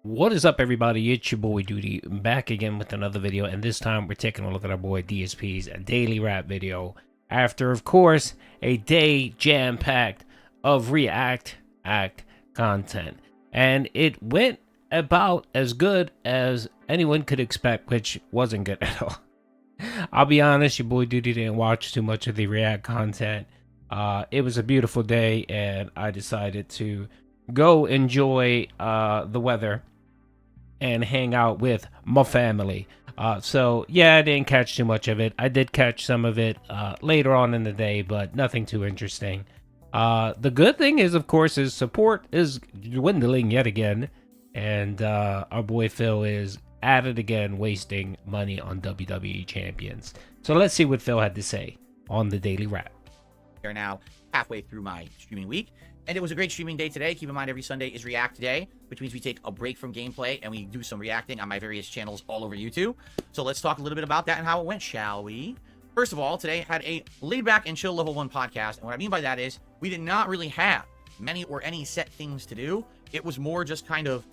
What is up, everybody? It's your boy Duty back again with another video, and this time we're taking a look at our boy DSP's daily rap video after, of course, a day jam-packed of ReAct content, and it went about as good as anyone could expect, which wasn't good at all. I'll be honest, your boy Duty didn't watch too much of the ReAct content. It was a beautiful day, and I decided to go enjoy the weather and hang out with my family. So yeah, I didn't catch too much of it. I did catch some of it later on in the day, but nothing too interesting. The good thing is, of course, his support is dwindling yet again, and our boy Phil is at it again, wasting money on WWE champions. So let's see what Phil had to say on the daily rap. We're now halfway through my streaming week, and it was a great streaming day today. Keep in mind, every Sunday is ReAct Day, which means we take a break from gameplay and we do some reacting on my various channels all over YouTube. So let's talk a little bit about that and how it went, shall we? First of all, today had a laid back and chill level 1 podcast, and what I mean by that is we did not really have many or any set things to do. It was more just kind of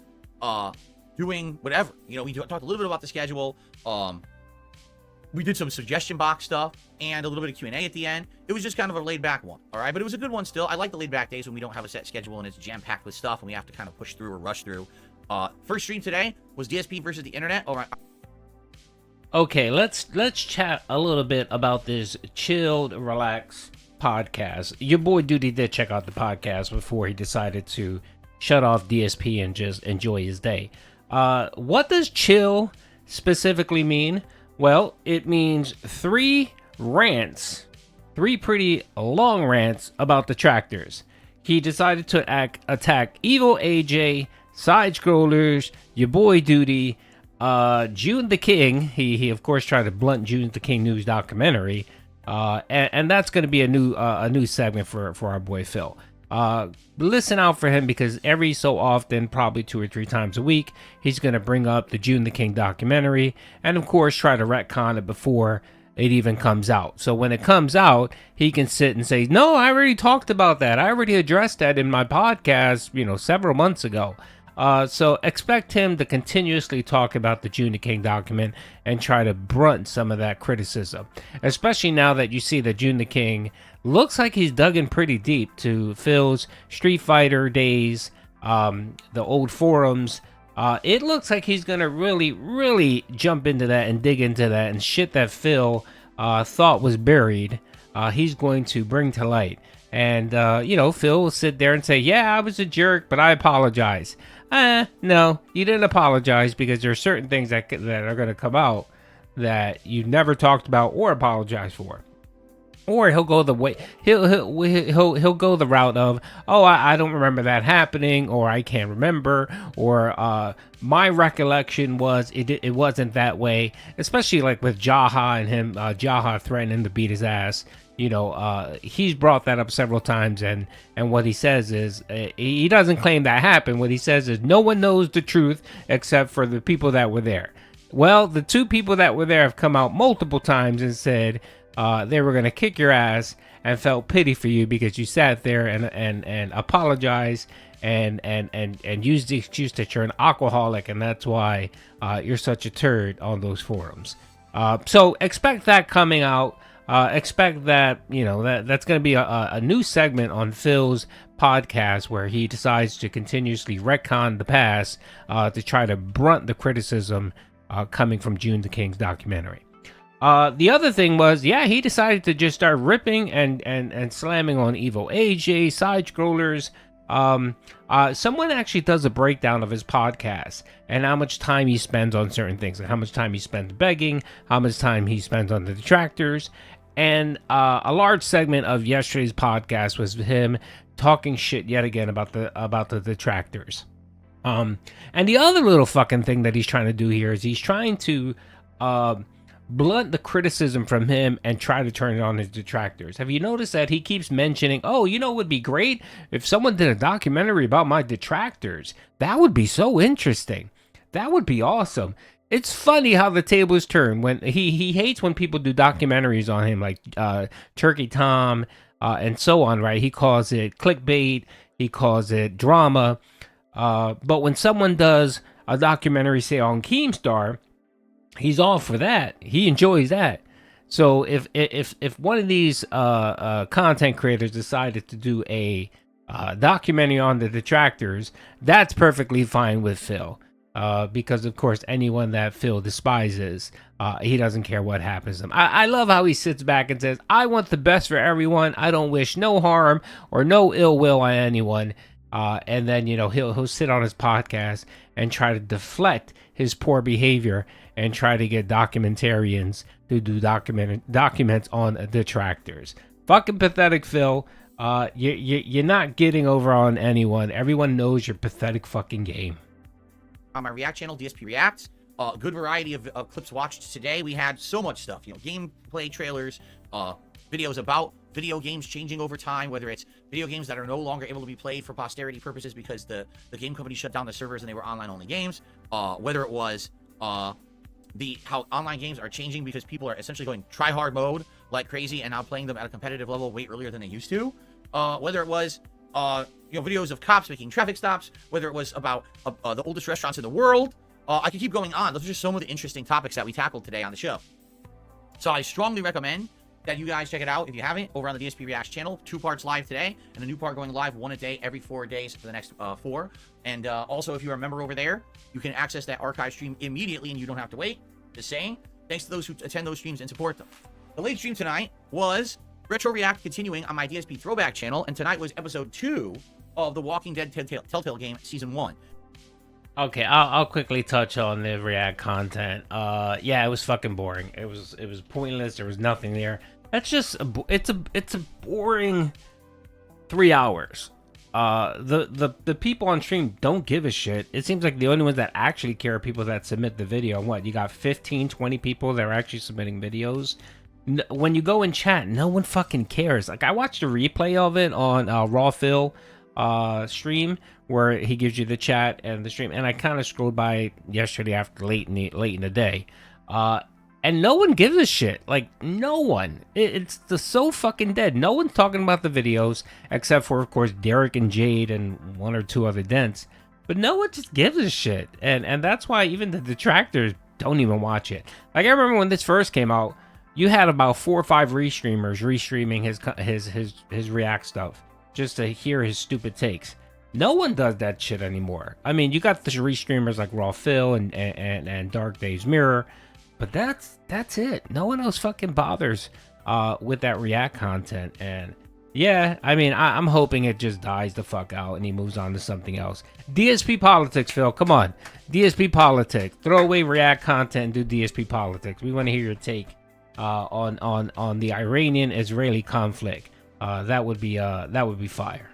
doing whatever. You know, we talked a little bit about the schedule. We did some suggestion box stuff and a little bit of Q&A at the end. It was just kind of a laid-back one, all right? But it was a good one still. I like the laid-back days when we don't have a set schedule and it's jam-packed with stuff and we have to kind of push through or rush through. First stream today was DSP versus the internet. All right. Okay, let's chat a little bit about this chilled, relaxed podcast. Your boy Duty did check out the podcast before he decided to shut off DSP and just enjoy his day. What does chill specifically mean? Well, it means three pretty long rants about Detractors. He decided to attack Evil AJ, side scrollers, your boy Duty, June the King. He of course tried to blunt June the King news documentary, and that's going to be a new segment for our boy Phil. Listen out for him, because every so often, probably 2 or 3 times a week, he's going to bring up the June the King documentary and of course try to retcon it before it even comes out. So when it comes out, he can sit and say, no, I already talked about that. I already addressed that in my podcast, several months ago. So expect him to continuously talk about the June the King document and try to brunt some of that criticism, especially now that you see that June the King looks like he's dug in pretty deep to Phil's Street Fighter days, the old forums. It looks like he's going to really jump into that and dig into that, and shit that Phil thought was buried, he's going to bring to light. And, Phil will sit there and say, yeah, I was a jerk, but I apologize. No, you didn't apologize, because there are certain things that are going to come out that you never talked about or apologized for. Or he'll go the way he'll go the route of, oh, I don't remember that happening, or I can't remember, or my recollection was it wasn't that way. Especially like with Jaha and him, Jaha threatening to beat his ass. He's brought that up several times, and what he says is he doesn't claim that happened. What he says is no one knows the truth except for the people that were there. Well, the 2 people that were there have come out multiple times and said they were going to kick your ass and felt pity for you because you sat there and apologized and used the excuse that you're an alcoholic, and that's why you're such a turd on those forums. So expect that coming out. Expect that, that's going to be a new segment on Phil's podcast where he decides to continuously retcon the past to try to brunt the criticism coming from June the King's documentary. The other thing was, he decided to just start ripping and slamming on Evil AJ, side scrollers. Someone actually does a breakdown of his podcast and how much time he spends on certain things, like how much time he spends begging, how much time he spends on the Detractors. And a large segment of yesterday's podcast was him talking shit yet again about the Detractors. And the other little fucking thing that he's trying to do here is he's trying to blunt the criticism from him and try to turn it on his Detractors. Have you noticed that he keeps mentioning, oh, it would be great if someone did a documentary about my Detractors. That would be so interesting. That would be awesome. It's funny how the tables turn when he hates when people do documentaries on him, like Turkey Tom and so on, right? He calls it clickbait. He calls it drama. But when someone does a documentary, say on Keemstar, he's all for that. He enjoys that. So if one of these content creators decided to do a documentary on the Detractors, that's perfectly fine with Phil. Because of course anyone that Phil despises, he doesn't care what happens to him. I love how he sits back and says, I want the best for everyone. I don't wish no harm or no ill will on anyone. And then, you know, he'll sit on his podcast and try to deflect his poor behavior and try to get documentarians to do documents on Detractors. Fucking pathetic, Phil. You're not getting over on anyone. Everyone knows your pathetic fucking game. On my ReAck channel, DSP REacts, good variety of clips watched today. We had so much stuff, you know, gameplay trailers, videos about video games changing over time, whether it's video games that are no longer able to be played for posterity purposes because the game company shut down the servers and they were online only games, whether it was how online games are changing because people are essentially going try hard mode like crazy and now playing them at a competitive level way earlier than they used to, whether it was videos of cops making traffic stops, whether it was about the oldest restaurants in the world. I could keep going on. Those are just some of the interesting topics that we tackled today on the show. So I strongly recommend that you guys check it out if you haven't over on the DSP REacts channel. 2 parts live today and a new part going live 1 a day every 4 days for the next 4. And also, if you're a member over there, you can access that archive stream immediately and you don't have to wait. Just saying, thanks to those who attend those streams and support them. The late stream tonight was Retro React continuing on my DSP Throwback channel, and tonight was episode 2 of the Walking Dead Telltale game season 1. Okay, I'll quickly touch on the ReAck content. Yeah, it was fucking boring. It was pointless. There was nothing there. That's just it's a boring 3 hours. The people on stream don't give a shit. It seems like the only ones that actually care are people that submit the video. And what, you got 15, 20 people that are actually submitting videos? When you go in chat, no one fucking cares. Like, I watched a replay of it on Raw Phil stream where he gives you the chat and the stream, and I kind of scrolled by yesterday after late in the day, and no one gives a shit. Like, no one. It's so fucking dead. No one's talking about the videos except for, of course, Derek and Jade and 1 or 2 other dents, but no one just gives a shit, and that's why even the detractors don't even watch it. Like, I remember when this first came out, you had about 4 or 5 restreamers restreaming his ReAct stuff just to hear his stupid takes. No one does that shit anymore. I mean, you got the restreamers like Raw Phil and Dark Days Mirror, but that's it. No one else fucking bothers with that ReAct content. And yeah, I mean, I'm hoping it just dies the fuck out and he moves on to something else. DSP Politics, Phil, come on. DSP Politics. Throw away ReAct content and do DSP Politics. We want to hear your take on the Iranian-Israeli conflict. That would be fire.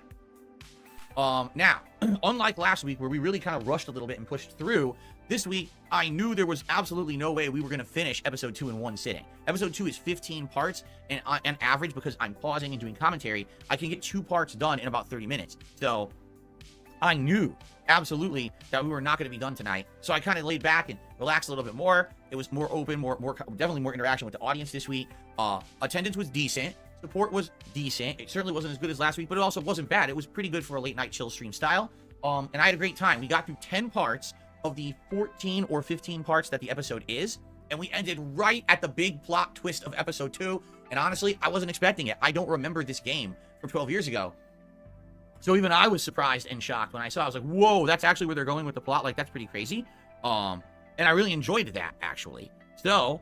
Now, unlike last week where we really kind of rushed a little bit and pushed through, this week I knew there was absolutely no way we were going to finish episode 2 in one sitting. Episode 2 is 15 parts, and on average, because I'm pausing and doing commentary, I can get 2 parts done in about 30 minutes. So I knew absolutely that we were not going to be done tonight. So I kind of laid back and relaxed a little bit more. It was more open, definitely more interaction with the audience this week. Attendance was decent. Support was decent. It certainly wasn't as good as last week, but it also wasn't bad. It was pretty good for a late night chill stream style. And I had a great time. We got through 10 parts of the 14 or 15 parts that the episode is, and we ended right at the big plot twist of episode 2. And honestly, I wasn't expecting it. I don't remember this game from 12 years ago. So even I was surprised and shocked when I saw it. I was like, whoa, that's actually where they're going with the plot. Like, that's pretty crazy. And I really enjoyed that, actually. So,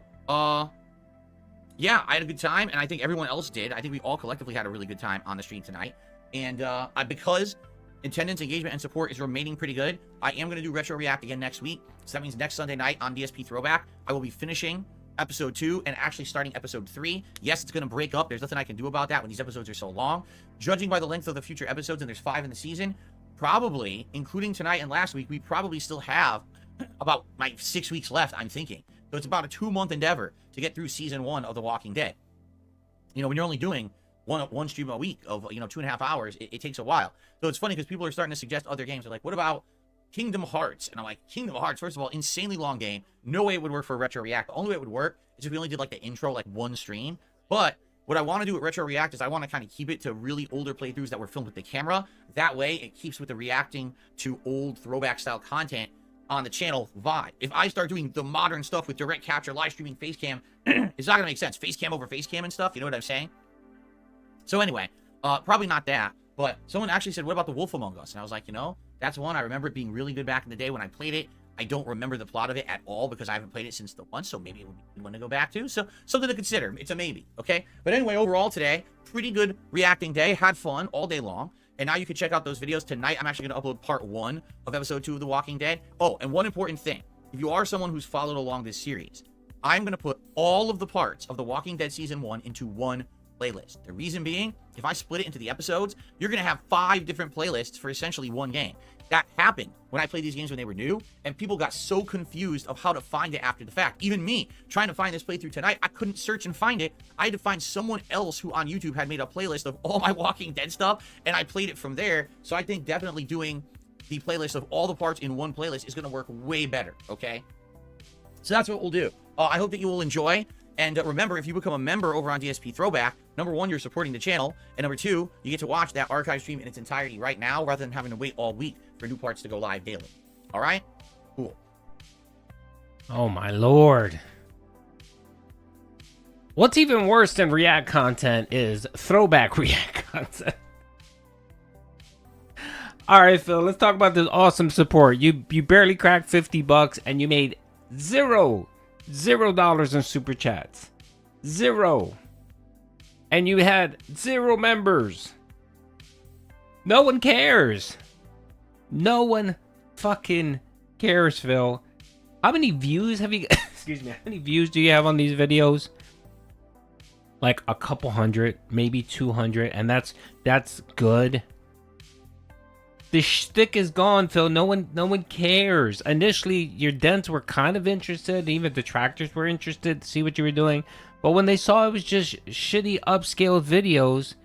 yeah, I had a good time, and I think everyone else did. I think we all collectively had a really good time on the stream tonight. And because attendance, engagement, and support is remaining pretty good, I am going to do Retro React again next week. So that means next Sunday night on DSP Throwback, I will be finishing episode 2 and actually starting episode 3. Yes, it's going to break up. There's nothing I can do about that when these episodes are so long. Judging by the length of the future episodes, and there's 5 in the season, probably, including tonight and last week, we probably still have about 6 weeks left, I'm thinking. So it's about a 2-month endeavor to get through season 1 of The Walking Dead. You know, when you're only doing one stream a week of, 2.5 hours, it takes a while. So it's funny because people are starting to suggest other games. They're like, what about Kingdom Hearts? And I'm like, Kingdom Hearts, first of all, insanely long game. No way it would work for Retro React. The only way it would work is if we only did like the intro, like one stream. But what I want to do with Retro React is I want to kind of keep it to really older playthroughs that were filmed with the camera. That way it keeps with the reacting to old throwback style content on the channel vibe. If I start doing the modern stuff with direct capture, live streaming, face cam, it's not gonna make sense. Face cam over face cam and stuff, you know what I'm saying? So anyway, probably not that, but someone actually said, what about The Wolf Among Us? And I was like, you know, that's one. I remember it being really good back in the day when I played it. I don't remember the plot of it at all because I haven't played it since the one, so maybe it would be one to go back to. So something to consider. It's a maybe, okay? But anyway, overall today, pretty good reacting day. Had fun all day long. And now you can check out those videos. Tonight, I'm actually going to upload part 1 of episode 2 of The Walking Dead. Oh, and one important thing. If you are someone who's followed along this series, I'm going to put all of the parts of The Walking Dead Season 1 into one playlist. The reason being, if I split it into the episodes, you're going to have 5 different playlists for essentially one game. That happened when I played these games when they were new, and people got so confused of how to find it after the fact. Even me, trying to find this playthrough tonight, I couldn't search and find it. I had to find someone else who on YouTube had made a playlist of all my Walking Dead stuff, and I played it from there. So I think definitely doing the playlist of all the parts in one playlist is going to work way better, okay? So that's what we'll do. I hope that you will enjoy. And remember, if you become a member over on DSP Throwback, number 1, you're supporting the channel. And number 2, you get to watch that archive stream in its entirety right now rather than having to wait all week for new parts to go live daily. All right? Cool. Oh, my Lord. What's even worse than ReAck content is throwback ReAck content. All right, Phil, let's talk about this awesome support. You barely cracked $50 and you made $0 in super chats. 0. And you had 0 members. No one cares. No one fucking cares, Phil. How many views have you excuse me, how many views do you have on these videos? Like a couple hundred, maybe 200, and that's good. The shtick is gone, Phil. No one cares. Initially, your dents were kind of interested. Even detractors were interested to see what you were doing. But when they saw it was just shitty upscale videos,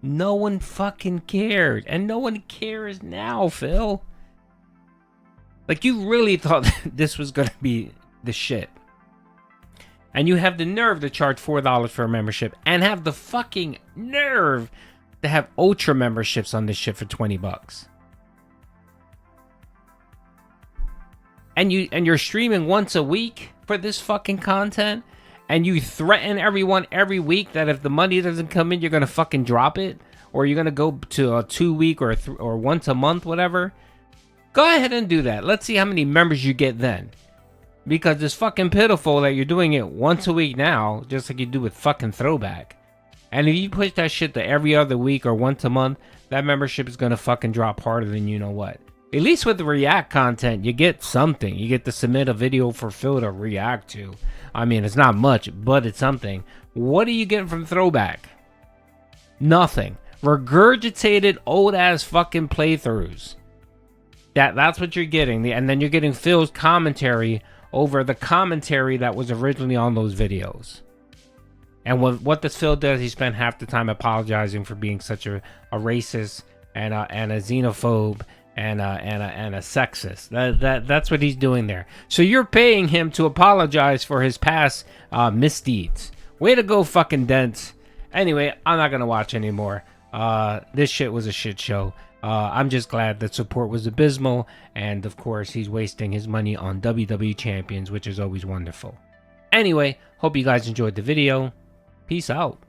no one fucking cared. And no one cares now, Phil. Like, you really thought this was going to be the shit. And you have the nerve to charge $4 for a membership. And have the fucking nerve to have ultra memberships on this shit for $20. And you're streaming once a week for this fucking content, and you threaten everyone every week that if the money doesn't come in, you're gonna fucking drop it, or you're gonna go to a 2-week or once a month, whatever. Go ahead and do that. Let's see how many members you get then, because it's fucking pitiful that you're doing it once a week now, just like you do with fucking Throwback. And if you push that shit to every other week or once a month, that membership is gonna fucking drop harder than you know what. At least with the ReAct content, you get something. You get to submit a video for Phil to react to. I mean, it's not much, but it's something. What are you getting from Throwback? Nothing. Regurgitated old-ass fucking playthroughs. That's what you're getting. And then you're getting Phil's commentary over the commentary that was originally on those videos. And what this Phil does, he spent half the time apologizing for being such a racist and a xenophobe and a sexist. That's what he's doing there. So you're paying him to apologize for his past misdeeds. Way to go, fucking Dents. Anyway, I'm not gonna watch anymore. This shit was a shit show. I'm just glad that support was abysmal, and of course he's wasting his money on WWE champions, which is always wonderful. Anyway, hope you guys enjoyed the video. Peace out.